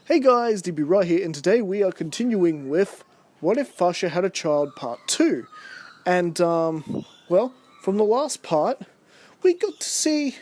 Hey guys, DB right here, and today we are continuing with What If Fasha Had a Child Part 2. And, well, from the last part, we got to see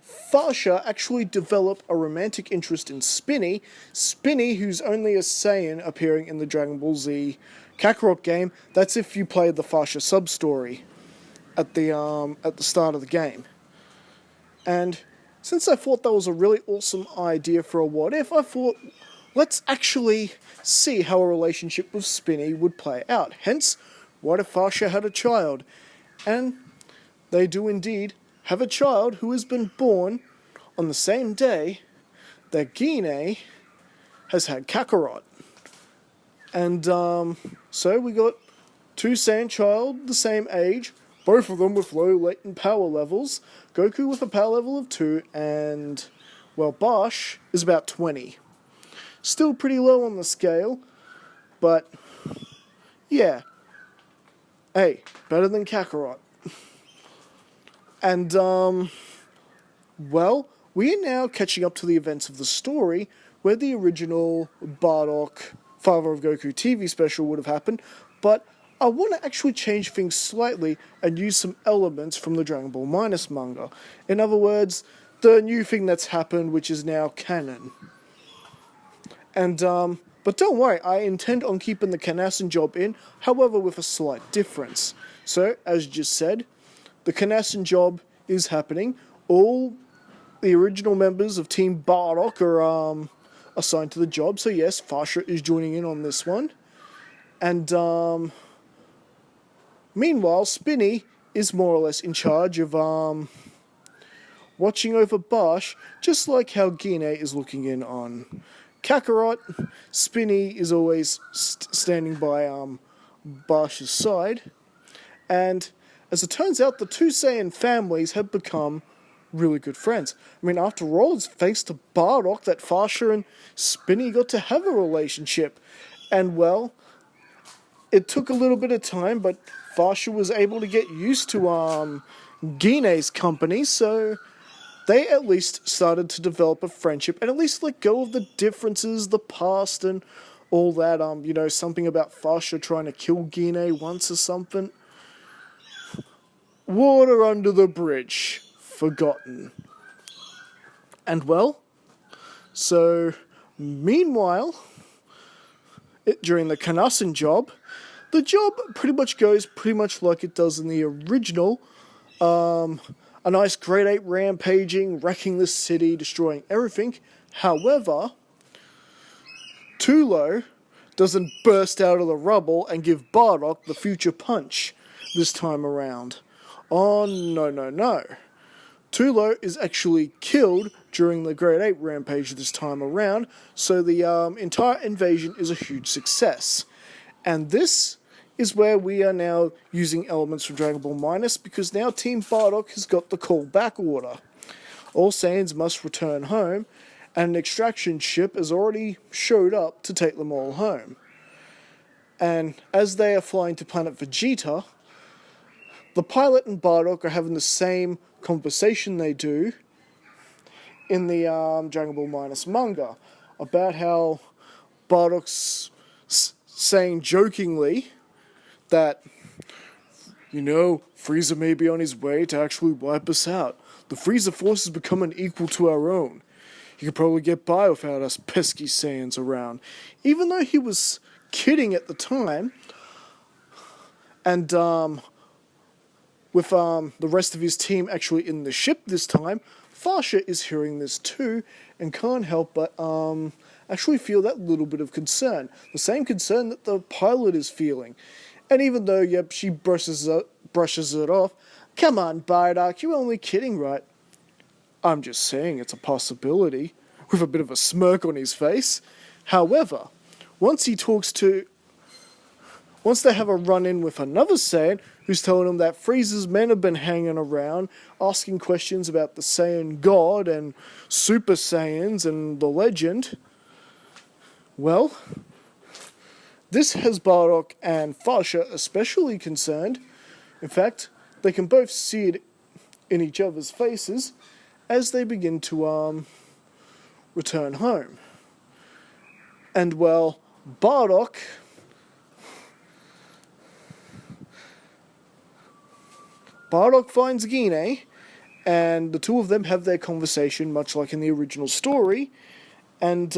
Fasha actually develop a romantic interest in Spini. Spini, who's only a Saiyan appearing in the Dragon Ball Z Kakarot game. That's if you played the Fasha sub-story at the start of the game. And since I thought that was a really awesome idea for a what if, I thought, let's actually see how a relationship with Spini would play out. Hence, what if Fasha had a child? And they do indeed have a child who has been born on the same day that Gine has had Kakarot. And so we got two Saiyan child, the same age, both of them with low latent power levels. Goku with a power level of 2, and, well, Bosch is about 20. Still pretty low on the scale, but, yeah. Hey, better than Kakarot. And, well, we are now catching up to the events of the story where the original Bardock, Father of Goku TV special would have happened, but I want to actually change things slightly and use some elements from the Dragon Ball Minus manga. In other words, the new thing that's happened, which is now canon. And, but don't worry, I intend on keeping the kanassa job in, however with a slight difference. So, as just said, the kanassa job is happening. All the original members of Team Bardock are assigned to the job, so yes, Fasha is joining in on this one. And, meanwhile, Spini is more or less in charge of, watching over Bosch, just like how Gine is looking in on Kakarot. Spini is always standing by, Bosch's side. And, as it turns out, the two Saiyan families have become really good friends. I mean, after all, it's thanks to Bardock that Fasha and Spini got to have a relationship. And, well, it took a little bit of time, but Fasha was able to get used to Gine's company, so they at least started to develop a friendship and at least let go of the differences, the past, and all that. Something about Fasha trying to kill Gine once or something. Water under the bridge. Forgotten. And well, so meanwhile, during the kanassa job, the job pretty much goes pretty much like it does in the original. A nice grade 8 rampaging, wrecking the city, destroying everything. However, Tulo doesn't burst out of the rubble and give Bardock the future punch this time around. Oh, no. Tulo is actually killed during the grade 8 rampage this time around, so the entire invasion is a huge success. And this is where we are now using elements from Dragon Ball Minus, because now Team Bardock has got the callback order. All Saiyans must return home, and an extraction ship has already showed up to take them all home. And as they are flying to planet Vegeta, the pilot and Bardock are having the same conversation they do in the Dragon Ball Minus manga, about how Bardock's saying jokingly that, Frieza may be on his way to actually wipe us out. The Frieza force is becoming equal to our own. He could probably get by without us pesky Saiyans around. Even though he was kidding at the time, and with the rest of his team actually in the ship this time, Fasha is hearing this too, and can't help but actually feel that little bit of concern. The same concern that the pilot is feeling. And even though, she brushes it off, come on, Bardock, you're only kidding, right? I'm just saying it's a possibility, with a bit of a smirk on his face. However, once they have a run-in with another Saiyan, who's telling him that Frieza's men have been hanging around, asking questions about the Saiyan God and Super Saiyans and the legend, well, this has Bardock and Fasha especially concerned. In fact, they can both see it in each other's faces as they begin to return home. And well, Bardock finds Gine, and the two of them have their conversation, much like in the original story. And,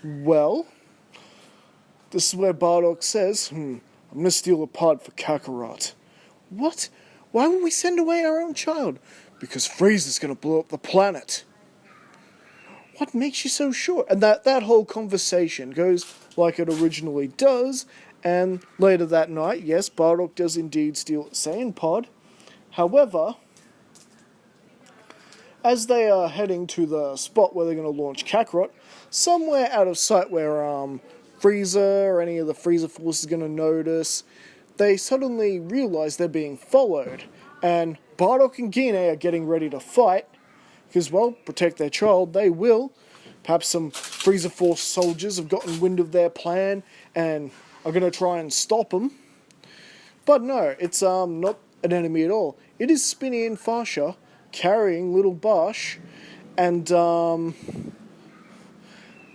well, this is where Bardock says, I'm going to steal a pod for Kakarot. What? Why would we send away our own child? Because Frieza's going to blow up the planet. What makes you so sure? And that whole conversation goes like it originally does, and later that night, yes, Bardock does indeed steal a Saiyan pod. However, as they are heading to the spot where they're going to launch Kakarot, somewhere out of sight where Frieza or any of the Frieza force is going to notice, they suddenly realize they're being followed, and Bardock and Gine are getting ready to fight, because, well, protect their child, they will. Perhaps some Frieza force soldiers have gotten wind of their plan and are going to try and stop them. But no, it's not an enemy at all. It is Spini and Fasha carrying little Bosch, and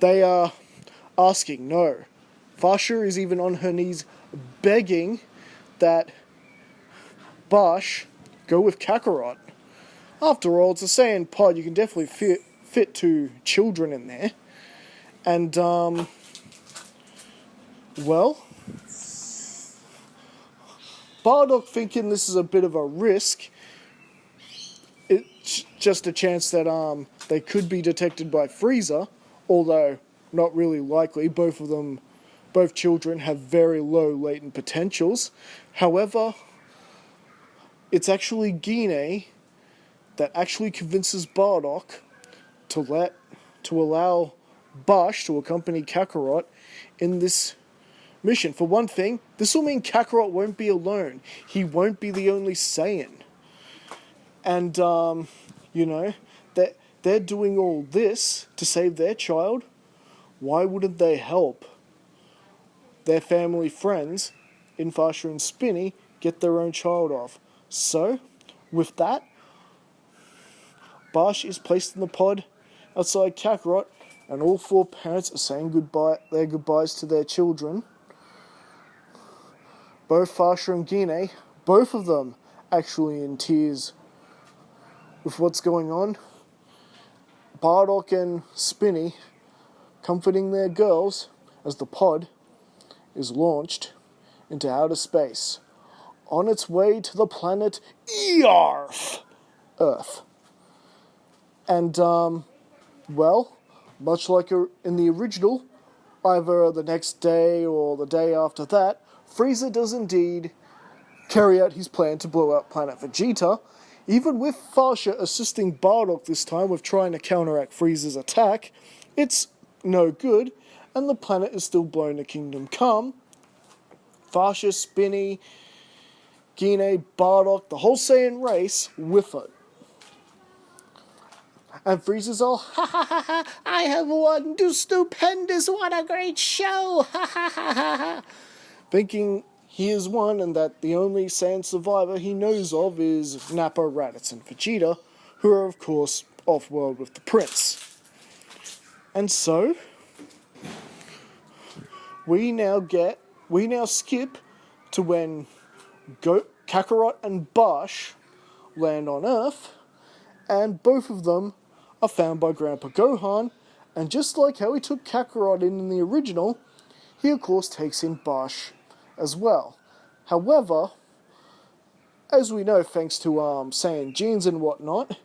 they are asking no. Fasha is even on her knees begging that Bosch go with Kakarot. After all, it's a Saiyan pod, you can definitely fit two children in there. And, well, Bardock thinking this is a bit of a risk. It's just a chance that they could be detected by Frieza, although not really likely. Both children have very low latent potentials. However, it's actually Gine that actually convinces Bardock to allow Bosch to accompany Kakarot in this mission. For one thing, this will mean Kakarot won't be alone. He won't be the only Saiyan. And, you know, they're doing all this to save their child. Why wouldn't they help their family friends in Fasha and Spini get their own child off? So, with that, Bosch is placed in the pod outside Kakarot, and all four parents are saying their goodbyes to their children. Both Fasha and Gine, both of them actually in tears with what's going on. Bardock and Spini comforting their girls as the pod is launched into outer space on its way to the planet Earth. And, well, much like in the original, either the next day or the day after that, Frieza does indeed carry out his plan to blow up planet Vegeta, even with Fasha assisting Bardock this time with trying to counteract Frieza's attack. It's no good, and the planet is still blown to Kingdom Come. Fasha, Spini, Gine, Bardock, the whole Saiyan race with it. And Frieza's all, ha ha ha ha, I have won, do stupendous, what a great show, ha ha ha ha ha. Thinking he has won and that the only Saiyan survivor he knows of is Nappa, Raditz, and Vegeta, who are of course off-world with the prince. And so, we now skip to when Kakarot and Bosch land on Earth, and both of them are found by Grandpa Gohan, and just like how he took Kakarot in the original, he of course takes in Bosch as well. However, as we know, thanks to Saiyan genes and whatnot,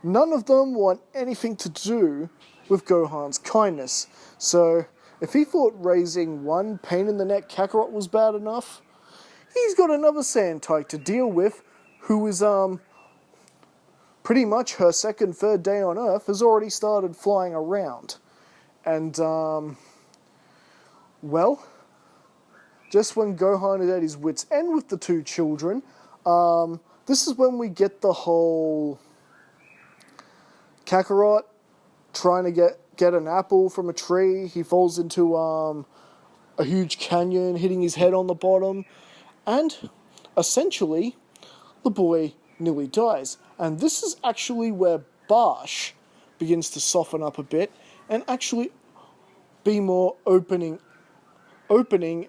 none of them want anything to do with Gohan's kindness. So, if he thought raising one pain-in-the-neck Kakarot was bad enough, he's got another Saiyan type to deal with, who is, pretty much her third day on Earth has already started flying around. And, well, just when Gohan is at his wit's end with the two children, this is when we get the whole Kakarot trying to get an apple from a tree. He falls into a huge canyon, hitting his head on the bottom, and essentially the boy nearly dies. And this is actually where Bosch begins to soften up a bit and actually be more opening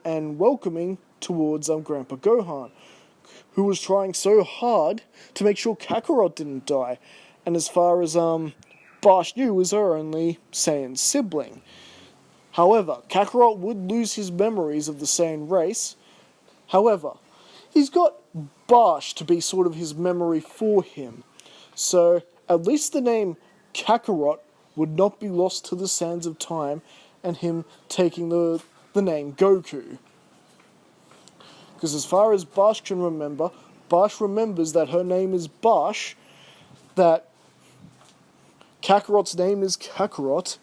and welcoming towards Grandpa Gohan, who was trying so hard to make sure Kakarot didn't die. And as far as Barsh knew, was her only Saiyan sibling. However, Kakarot would lose his memories of the Saiyan race. However, he's got Barsh to be sort of his memory for him. So at least the name Kakarot would not be lost to the sands of time and him taking the name Goku. Because as far as Barsh can remember, Barsh remembers that her name is Barsh, that Kakarot's name is Kakarot,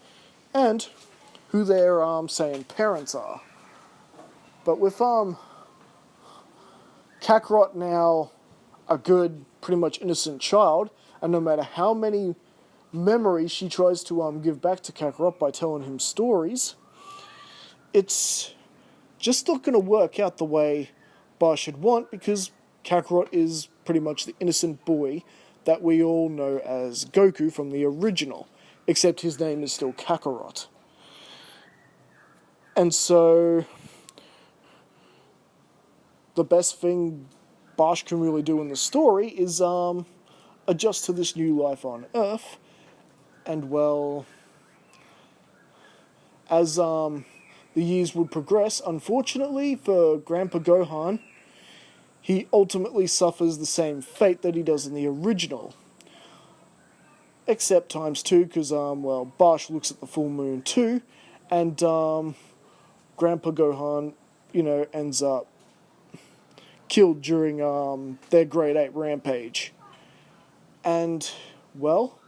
and who their Saiyan parents are. But with Kakarot now a good, pretty much innocent child, and no matter how many memories she tries to give back to Kakarot by telling him stories, it's just not going to work out the way Barsh should want, because Kakarot is pretty much the innocent boy that we all know as Goku from the original, except his name is still Kakarot. And so the best thing Barsh can really do in the story is adjust to this new life on Earth. And well, as the years would progress, unfortunately for Grandpa Gohan, he ultimately suffers the same fate that he does in the original. Except times two, because Barsh looks at the full moon too, and Grandpa Gohan, ends up killed during their Grade 8 rampage. And, well,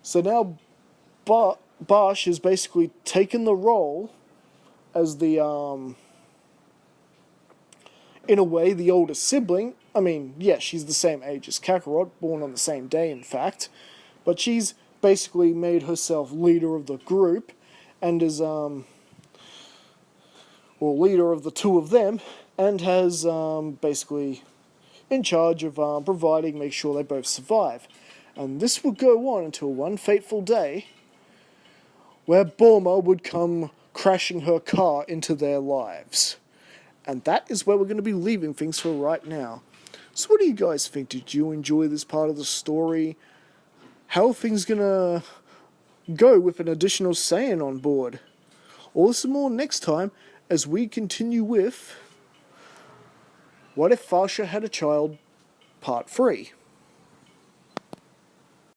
so now Barsh has basically taken the role as the, in a way, the older sibling. I mean, yes, she's the same age as Kakarot, born on the same day, in fact. But she's basically made herself leader of the group, and is, leader of the two of them, and has basically in charge of providing, make sure they both survive. And this would go on until one fateful day where Bulma would come crashing her car into their lives. And that is where we're going to be leaving things for right now. So what do you guys think? Did you enjoy this part of the story? How are things going to go with an additional Saiyan on board? All this and more next time as we continue with What If Fasha Had a Child, Part 3.